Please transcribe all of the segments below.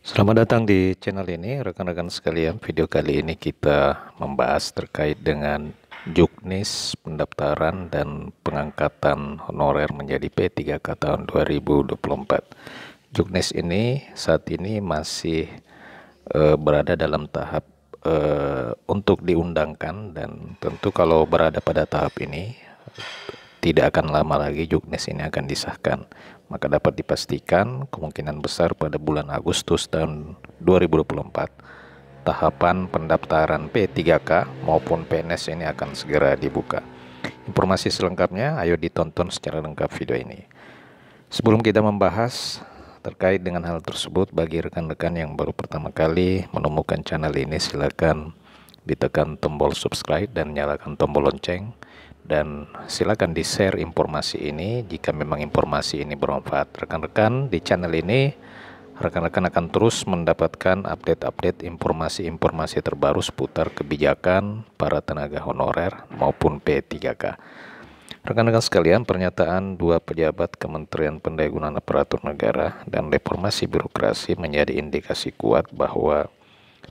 Selamat datang di channel ini, rekan-rekan sekalian. Video kali ini kita membahas terkait dengan juknis pendaftaran dan pengangkatan honorer menjadi P3K tahun 2024. Juknis ini saat ini masih berada dalam tahap untuk diundangkan, dan tentu kalau berada pada tahap ini tidak akan lama lagi juknis ini akan disahkan. Maka dapat dipastikan kemungkinan besar pada bulan Agustus tahun 2024 tahapan pendaftaran P3K maupun PNS ini akan segera dibuka. Informasi selengkapnya ayo ditonton secara lengkap video ini. Sebelum kita membahas terkait dengan hal tersebut, bagi rekan-rekan yang baru pertama kali menemukan channel ini, silakan ditekan tombol subscribe dan nyalakan tombol lonceng, dan silakan di-share informasi ini jika memang informasi ini bermanfaat. Rekan-rekan, di channel ini rekan-rekan akan terus mendapatkan update-update informasi-informasi terbaru seputar kebijakan para tenaga honorer maupun P3K. Rekan-rekan sekalian, pernyataan dua pejabat Kementerian Pendayagunaan Aparatur Negara dan Reformasi Birokrasi menjadi indikasi kuat bahwa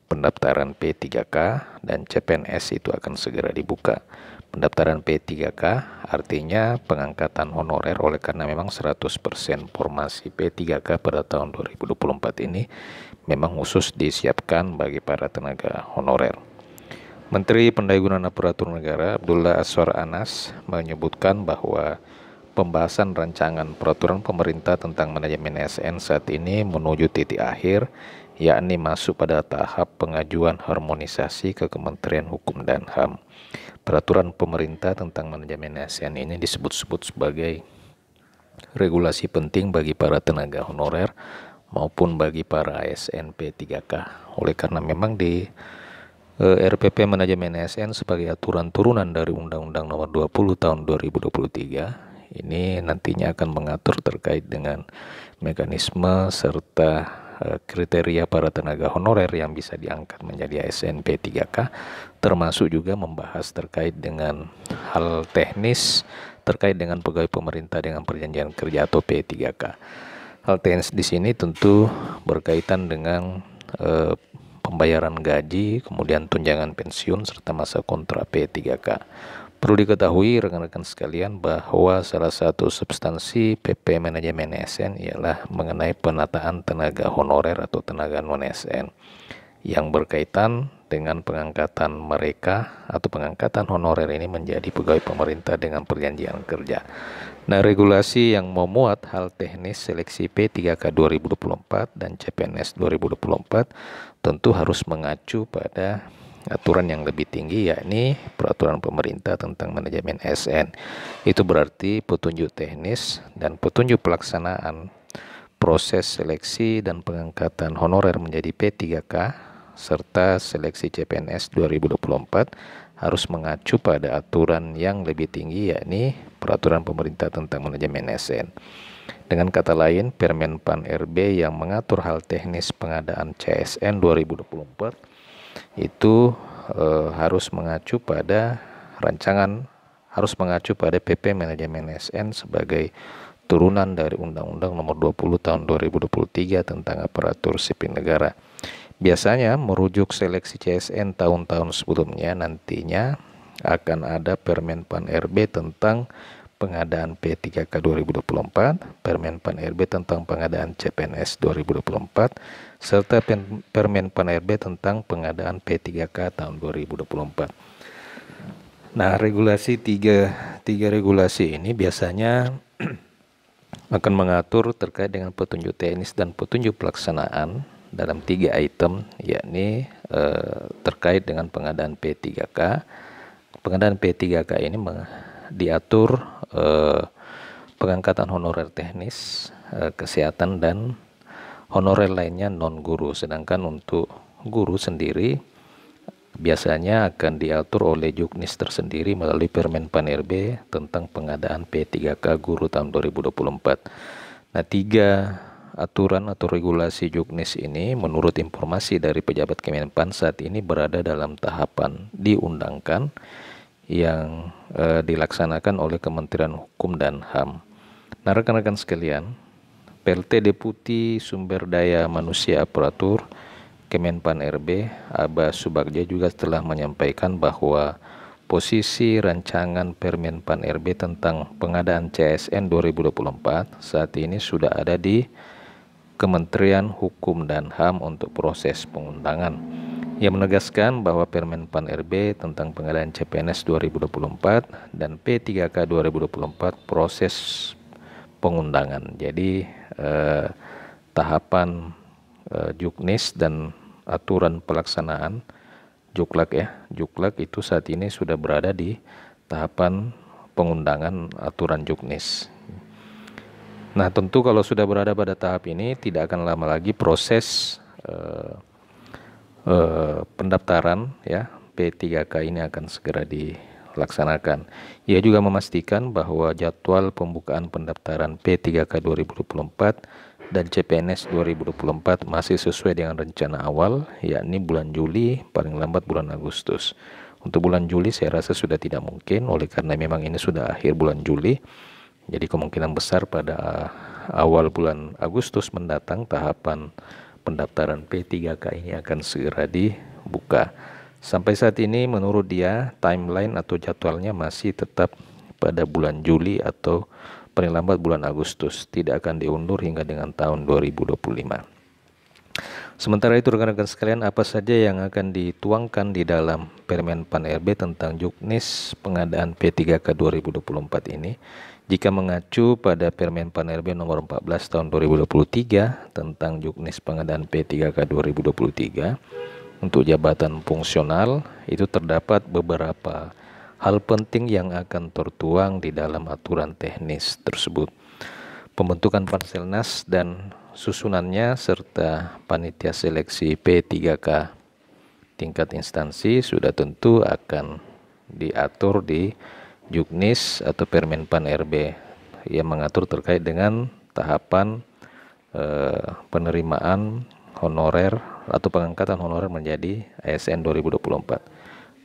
pendaftaran P3K dan CPNS itu akan segera dibuka. Pendaftaran P3K artinya pengangkatan honorer, oleh karena memang 100% formasi P3K pada tahun 2024 ini memang khusus disiapkan bagi para tenaga honorer. Menteri Pendayagunaan Aparatur Negara Abdullah Azwar Anas menyebutkan bahwa pembahasan rancangan peraturan pemerintah tentang manajemen ASN saat ini menuju titik akhir, yakni masuk pada tahap pengajuan harmonisasi ke Kementerian Hukum dan HAM. Peraturan pemerintah tentang manajemen ASN ini disebut-sebut sebagai regulasi penting bagi para tenaga honorer maupun bagi para ASN P3K. Oleh karena memang di RPP Manajemen ASN sebagai aturan turunan dari Undang-Undang Nomor 20 Tahun 2023 ini nantinya akan mengatur terkait dengan mekanisme serta kriteria para tenaga honorer yang bisa diangkat menjadi ASN P3K, termasuk juga membahas terkait dengan hal teknis terkait dengan pegawai pemerintah dengan perjanjian kerja atau P3K. Hal teknis di sini tentu berkaitan dengan pembayaran gaji, kemudian tunjangan pensiun, serta masa kontrak P3K. Perlu diketahui rekan-rekan sekalian bahwa salah satu substansi PP Manajemen ASN ialah mengenai penataan tenaga honorer atau tenaga non-ASN yang berkaitan dengan pengangkatan mereka atau pengangkatan honorer ini menjadi pegawai pemerintah dengan perjanjian kerja. Nah, regulasi yang memuat hal teknis seleksi P3K 2024 dan CPNS 2024 tentu harus mengacu pada aturan yang lebih tinggi, yakni peraturan pemerintah tentang manajemen ASN. Itu berarti petunjuk teknis dan petunjuk pelaksanaan proses seleksi dan pengangkatan honorer menjadi P3K serta seleksi CPNS 2024 harus mengacu pada aturan yang lebih tinggi, yakni peraturan pemerintah tentang manajemen ASN. Dengan kata lain, Permen PAN RB yang mengatur hal teknis pengadaan CSN 2024 itu harus mengacu pada PP Manajemen ASN sebagai turunan dari Undang-Undang Nomor 20 Tahun 2023 tentang Aparatur Sipil Negara. Biasanya merujuk seleksi CSN tahun-tahun sebelumnya, nantinya akan ada Permen PAN RB tentang pengadaan P3K 2024, Permen PAN RB tentang pengadaan CPNS 2024, serta Permen PAN RB tentang pengadaan P3K tahun 2024. Nah, tiga regulasi ini biasanya akan mengatur terkait dengan petunjuk teknis dan petunjuk pelaksanaan dalam 3 item, yakni terkait dengan pengadaan P3K. Pengadaan P3K ini diatur pengangkatan honorer teknis, kesehatan, dan honorer lainnya non-guru. Sedangkan untuk guru sendiri biasanya akan diatur oleh juknis tersendiri melalui Permen PAN RB tentang pengadaan P3K guru tahun 2024. Nah, 3 aturan atau regulasi juknis ini menurut informasi dari pejabat Kemenpan saat ini berada dalam tahapan diundangkan yang dilaksanakan oleh Kementerian Hukum dan HAM. Nah, rekan-rekan sekalian, PLT Deputi Sumber Daya Manusia Aparatur Kemenpan RB, Aba Subagja juga telah menyampaikan bahwa posisi rancangan Permenpan RB tentang pengadaan CSN 2024 saat ini sudah ada di Kementerian Hukum dan HAM untuk proses pengundangan. Ia menegaskan bahwa Permenpan RB tentang pengadaan CPNS 2024 dan P3K 2024 proses pengundangan. Jadi tahapan juknis dan aturan pelaksanaan Juklak itu saat ini sudah berada di tahapan pengundangan aturan juknis. Nah, tentu kalau sudah berada pada tahap ini tidak akan lama lagi proses pendaftaran ya P3K ini akan segera dilaksanakan. Ia juga memastikan bahwa jadwal pembukaan pendaftaran P3K 2024 dan CPNS 2024 masih sesuai dengan rencana awal, yakni bulan Juli, paling lambat bulan Agustus. Untuk bulan Juli saya rasa sudah tidak mungkin, oleh karena memang ini sudah akhir bulan Juli. Jadi kemungkinan besar pada awal bulan Agustus mendatang tahapan pendaftaran P3K ini akan segera dibuka. Sampai saat ini menurut dia timeline atau jadwalnya masih tetap pada bulan Juli atau paling lambat bulan Agustus, tidak akan diundur hingga dengan tahun 2025. Sementara itu rekan-rekan sekalian, apa saja yang akan dituangkan di dalam Permenpan RB tentang juknis pengadaan P3K 2024 ini? Jika mengacu pada Permenpan RB nomor 14 tahun 2023 tentang juknis pengadaan P3K 2023 untuk jabatan fungsional, itu terdapat beberapa hal penting yang akan tertuang di dalam aturan teknis tersebut. Pembentukan Panselnas dan susunannya serta panitia seleksi P3K tingkat instansi sudah tentu akan diatur di juknis atau Permenpan RB yang mengatur terkait dengan tahapan penerimaan honorer atau pengangkatan honorer menjadi ASN 2024.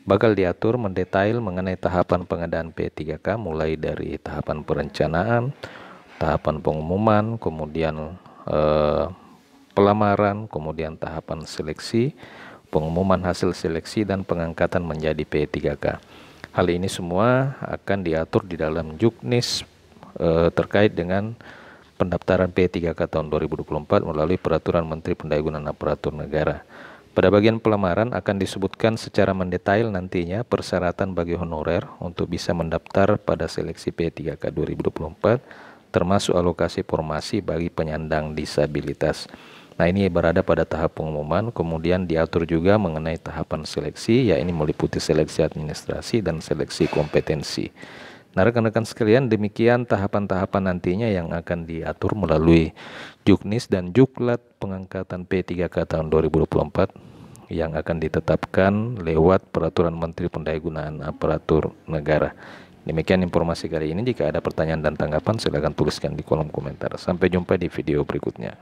Bakal diatur mendetail mengenai tahapan pengadaan P3K mulai dari tahapan perencanaan, tahapan pengumuman, kemudian pelamaran, kemudian tahapan seleksi, pengumuman hasil seleksi, dan pengangkatan menjadi P3K. Hal ini semua akan diatur di dalam juknis terkait dengan pendaftaran P3K tahun 2024 melalui Peraturan Menteri Pendayagunaan Aparatur Negara. Pada bagian pelamaran akan disebutkan secara mendetail nantinya persyaratan bagi honorer untuk bisa mendaftar pada seleksi P3K 2024, termasuk alokasi formasi bagi penyandang disabilitas. Nah, ini berada pada tahap pengumuman, kemudian diatur juga mengenai tahapan seleksi, yakni meliputi seleksi administrasi dan seleksi kompetensi. Nah, rekan-rekan sekalian, demikian tahapan-tahapan nantinya yang akan diatur melalui juknis dan juklat pengangkatan P3K tahun 2024 yang akan ditetapkan lewat Peraturan Menteri Pendayagunaan Aparatur Negara. Demikian informasi kali ini. Jika ada pertanyaan dan tanggapan, silakan tuliskan di kolom komentar. Sampai jumpa di video berikutnya.